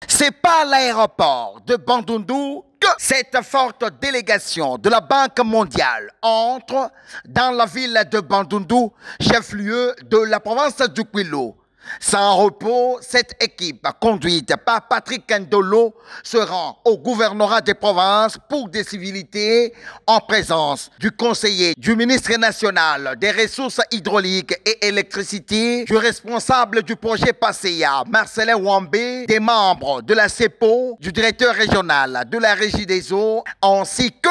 C'est pas à l'aéroport de Bandundu que cette forte délégation de la Banque mondiale entre dans la ville de Bandundu, chef-lieu de la province du Kwilu. Sans repos, cette équipe, conduite par Patrick Ndolo, se rend au gouvernorat des provinces pour des civilités en présence du conseiller du ministre national des ressources hydrauliques et électricité, du responsable du projet PASEA, Marcelin Wambé, des membres de la CEPO, du directeur régional de la Régie des eaux, ainsi que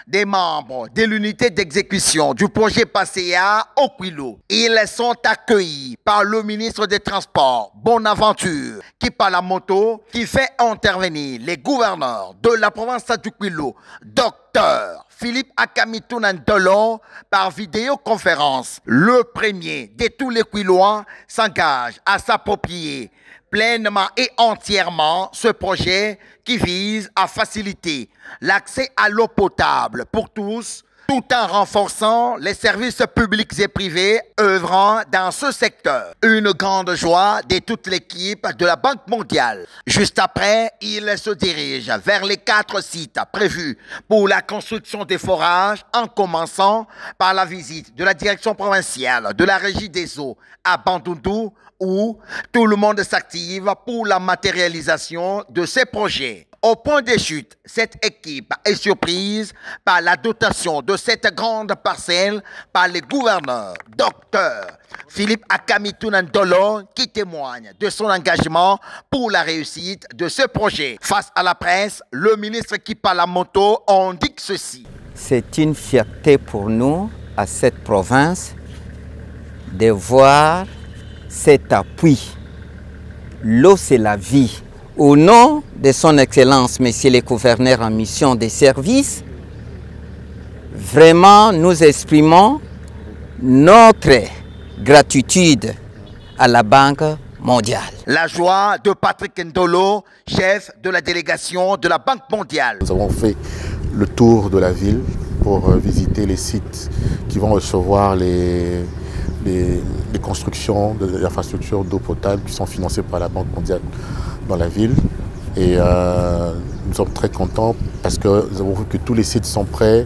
des membres de l'unité d'exécution du projet PASEA au Kwilu. Ils sont accueillis par le ministre des Transports, Bonaventure, qui par la moto, qui fait intervenir les gouverneurs de la province du Kwilu, Docteur Philippe Akamitounan Ndolo, par vidéoconférence. Le premier de tous les Kwilois s'engage à s'approprier pleinement et entièrement ce projet qui vise à faciliter l'accès à l'eau potable pour tous, tout en renforçant les services publics et privés œuvrant dans ce secteur. Une grande joie de toute l'équipe de la Banque mondiale. Juste après, il se dirige vers les 4 sites prévus pour la construction des forages, en commençant par la visite de la direction provinciale de la Régie des eaux à Bandundu, où tout le monde s'active pour la matérialisation de ces projets. Au point de chute, cette équipe est surprise par la dotation de cette grande parcelle par les gouverneurs, Docteur Philippe Akamitounan Ndolo, qui témoigne de son engagement pour la réussite de ce projet. Face à la presse, le ministre qui par la moto indique ceci. C'est une fierté pour nous, à cette province, de voir cet appui. L'eau, c'est la vie. Au nom de son Excellence, Messieurs les gouverneurs en mission de service, vraiment nous exprimons notre gratitude à la Banque mondiale. La joie de Patrick Ndolo, chef de la délégation de la Banque mondiale. Nous avons fait le tour de la ville pour visiter les sites qui vont recevoir les constructions de l'infrastructure d'eau potable qui sont financées par la Banque mondiale dans la ville. Et nous sommes très contents parce que nous avons vu que tous les sites sont prêts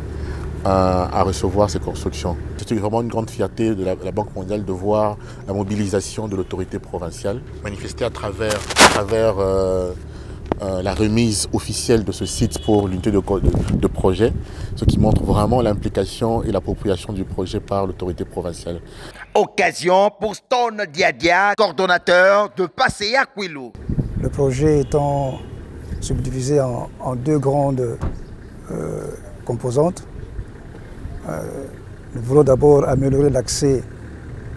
à recevoir ces constructions. C'est vraiment une grande fierté de la Banque mondiale de voir la mobilisation de l'autorité provinciale manifestée à travers la remise officielle de ce site pour l'unité de projet, ce qui montre vraiment l'implication et l'appropriation du projet par l'autorité provinciale. Occasion pour Stone Diadia, coordonnateur de PASEA Kwilu. Le projet étant subdivisé en 2 grandes composantes, nous voulons d'abord améliorer l'accès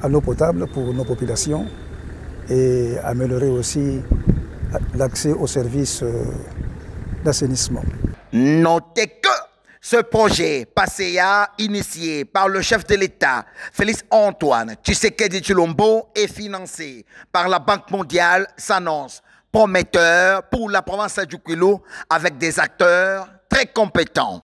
à l'eau potable pour nos populations et améliorer aussi l'accès aux services d'assainissement. Notez que ce projet PASEA, initié par le chef de l'État, Félix Antoine Tshisekedi Tshilombo, et financé par la Banque mondiale, s'annonce prometteur pour la province du Kwilu avec des acteurs très compétents.